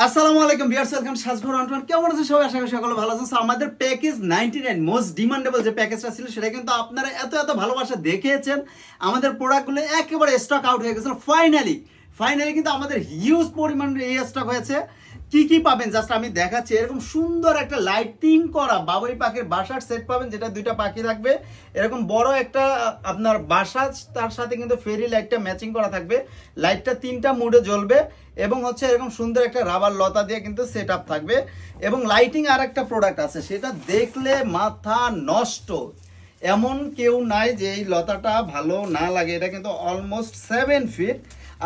আসসালামু আলাইকুম viewers, welcome সাজঘর Anton. কেমন আছেন সবাই? আশা করি সকলে ভালো আছেন। আমাদের প্যাকেজ 99 মোস্ট ডিমান্ডেবল যে প্যাকেজটা ছিল সেটা কিন্তু আপনারা এত এত ভালোবাসা দেখিয়েছেন। আমাদের প্রোডাক্টগুলো একেবারে স্টক আউট হয়ে গেছিল। ফাইনালি কিন্তু আমাদের হিউজ পরিমাণে এই স্টক হয়েছে। কি কি পাবেন জাস্ট আমি দেখাচ্ছি। এরকম সুন্দর একটা লাইটিং করা বাবুই পাখির বাসার সেট পাবেন, যেটা দুইটা পাখি থাকবে। এরকম বড় একটা আপনার বাসা, তার সাথে কিন্তু ফেরি লাইটটা ম্যাচিং করা থাকবে। লাইটটা তিনটা মুডে জ্বলবে এবং হচ্ছে এরকম সুন্দর একটা রাবার লতা দিয়ে কিন্তু সেট আপ থাকবে। এবং লাইটিং আর একটা প্রোডাক্ট আছে, সেটা দেখলে মাথা নষ্ট। এমন কেউ নাই যে এই লতাটা ভালো না লাগে। এটা কিন্তু অলমোস্ট 7 ফিট।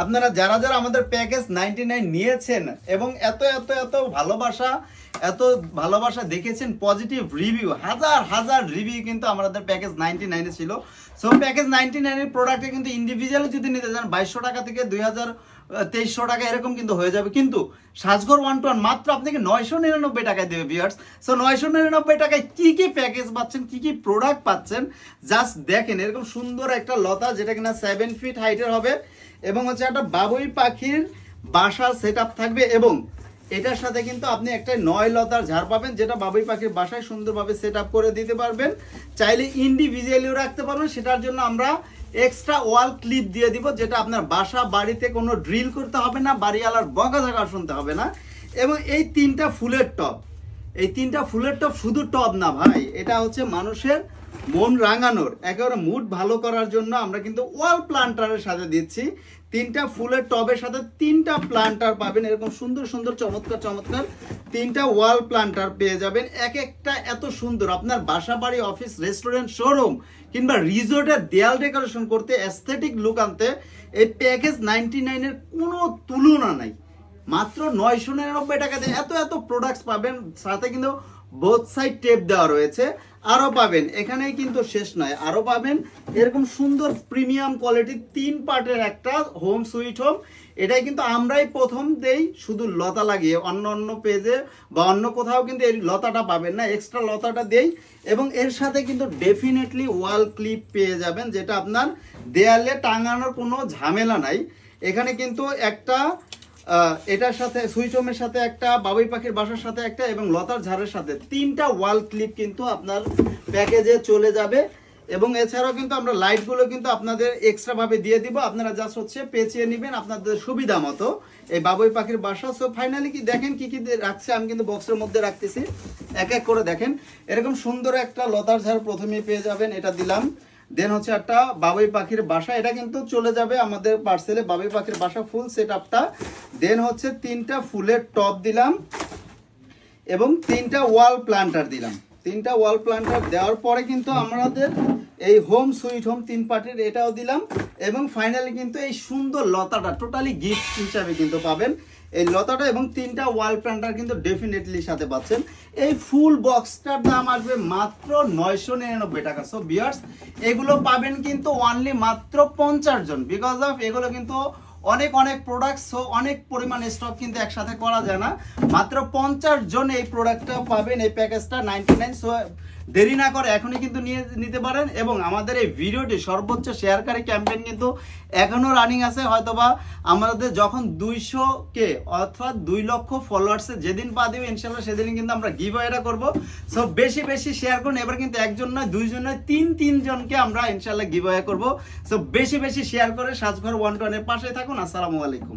আপনারা যারা যারা আমাদের প্যাকেজ 99 নিয়েছেন এবং এত এত এত ভালোবাসা দেখেছেন, পজিটিভ রিভিউ, হাজার হাজার রিভিউ কিন্তু আমাদের প্যাকেজ 99 ছিল। সো প্যাকেজ 99 এর প্রোডাক্টে কিন্তু ইন্ডিভিজুয়ালি যদি নিতে চান 2200 টাকা থেকে 2300 টাকা এরকম কিন্তু হয়ে যাবে। কিন্তু সাজঘর 1-to-1 মাত্র আপনাকে 999 টাকায় দেবে ভিউয়ার্স। সো 999 টাকায় কি কি প্যাকেজ পাচ্ছেন, কি কি প্রোডাক্ট পাচ্ছেন জাস্ট দেখেন। এরকম সুন্দর একটা লতা, যেটা কিনা 7 ফিট হাইটের হবে এবং হচ্ছে একটা বাবুই পাখির বাসার সেট আপ থাকবে। এবং এটার সাথে কিন্তু আপনি একটা 9 লতার ঝাড় পাবেন, যেটা বাবুই পাখির বাসায় সুন্দরভাবে সেট আপ করে দিতে পারবেন। চাইলে ইন্ডিভিজুয়ালিও রাখতে পারবেন। সেটার জন্য আমরা এক্সট্রা ওয়াল ক্লিপ দিয়ে দিব, যেটা আপনার বাসা বাড়িতে কোনো ড্রিল করতে হবে না, বাড়িওয়ালার বকাঝকা শুনতে হবে না। এবং এই তিনটা ফুলের টব শুধু টব না ভাই, এটা হচ্ছে মানুষের মন রাঙানোর, একেবারে মুড ভালো করার জন্য আমরা কিন্তু ওয়াল প্লান্টারের সাথে দিচ্ছি। তিনটা ফুলের টবের সাথে তিনটা প্লান্টার পাবেন। এরকম সুন্দর সুন্দর চমৎকার তিনটা ওয়াল প্লান্টার পেয়ে যাবেন। এক একটা এত সুন্দর, আপনার বাসা বাড়ি, অফিস, রেস্টুরেন্ট, শোরুম কিংবা রিসোর্টের দেয়াল ডেকোরেশন করতে, অ্যাস্থেটিক লুক আনতে এই প্যাকেজ 99 এর কোনো তুলনা নাই। মাত্র 999 টাকাতে এত এত প্রোডাক্টস পাবেন। সাথে কিন্তু বোথ সাইড টেপ দেওয়া রয়েছে। আরও পাবেন, এখানেই কিন্তু শেষ নয়, আরও পাবেন এরকম সুন্দর প্রিমিয়াম কোয়ালিটির 3 পার্টের একটা হোম সুইট হোম। এটাই কিন্তু আমরাই প্রথম দেই শুধু লতা লাগিয়ে। অন্য পেজে বা অন্য কোথাও কিন্তু এই লতাটা পাবেন না, এক্সট্রা লতাটা দেই। এবং এর সাথে কিন্তু ডেফিনেটলি ওয়াল ক্লিপ পেয়ে যাবেন, যেটা আপনার দেয়ালে টাঙানোর কোনো ঝামেলা নাই। এখানে কিন্তু একটা এটার সাথে সুইচ হোমের সাথে একটা, বাবুই পাখির বাসার সাথে একটা এবং লতার ঝাড়ের সাথে 3টা ওয়াল ক্লিপ কিন্তু আপনার প্যাকেজে চলে যাবে। এবং এছাড়াও কিন্তু আমরা লাইটগুলো কিন্তু আপনাদের এক্সট্রা ভাবে দিয়ে দিব। আপনারা জাস্ট হচ্ছে পেঁচিয়ে নেবেন আপনাদের সুবিধা মতো এই বাবুই পাখির বাসা। সো ফাইনালি কি দেখেন কি কি রাখছে, আমি কিন্তু বক্সের মধ্যে রাখতেছি, এক এক করে দেখেন। এরকম সুন্দর একটা লতার ঝাড় প্রথমেই পেয়ে যাবেন, এটা দিলাম। দেন হচ্ছে একটা বাবুই পাখির বাসা, এটা কিন্তু চলে যাবে আমাদের পার্সেলে, বাবুই পাখির বাসা ফুল সেট আপটা। দেন হচ্ছে 3টা ফুলের টব দিলাম এবং 3টা ওয়াল প্লান্টার দিলাম। 3টা ওয়াল প্লান্টার দেওয়ার পরে কিন্তু আমাদের এই হোম সুইট হোম 3 পার্টের এটাও দিলাম। এবং ফাইনালি কিন্তু এই সুন্দর লতাটা টোটালি গিফট হিসাবে কিন্তু পাবেন। এই লতাটা এবং 3টা ওয়াল প্লান্টার কিন্তু ডেফিনেটলি সাথে পাচ্ছেন। এই ফুল বক্সটার দাম আসবে মাত্র 999 টাকা। সো ভিউয়ার্স, এগুলো পাবেন কিন্তু অনলি মাত্র 50 জন। বিকজ অফ এগুলো কিন্তু অনেক প্রোডাক্ট, সো অনেক পরিমাণ স্টক কিন্তু একসাথে করা যায় না। মাত্র 50 জন এই প্রোডাক্টটা পাবেন, এই প্যাকেজটা 99। সো দেরি না করে এখনই কিন্তু নিতে পারেন। এবং আমাদের এই ভিডিওটি সর্বোচ্চ শেয়ারকারী ক্যাম্পেইন কিন্তু এখনো রানিং আছে। হয়তোবা আমাদের যখন 200K অর্থাৎ 2 লক্ষ ফলোয়ার্সে যেদিন পা দিবে ইনশাল্লাহ সেদিনই কিন্তু আমরা গিভঅ্যাওয়েটা করব। সো বেশি বেশি শেয়ার করুন। এবার কিন্তু একজন নয়, 2 জন নয়, 3 জনকে আমরা ইনশাল্লাহ গিভঅ্যাওয়ে করব। সো বেশি বেশি শেয়ার করে সাজঘর 1-to-1 এর পাশে থাকুন। আসসালামু আলাইকুম।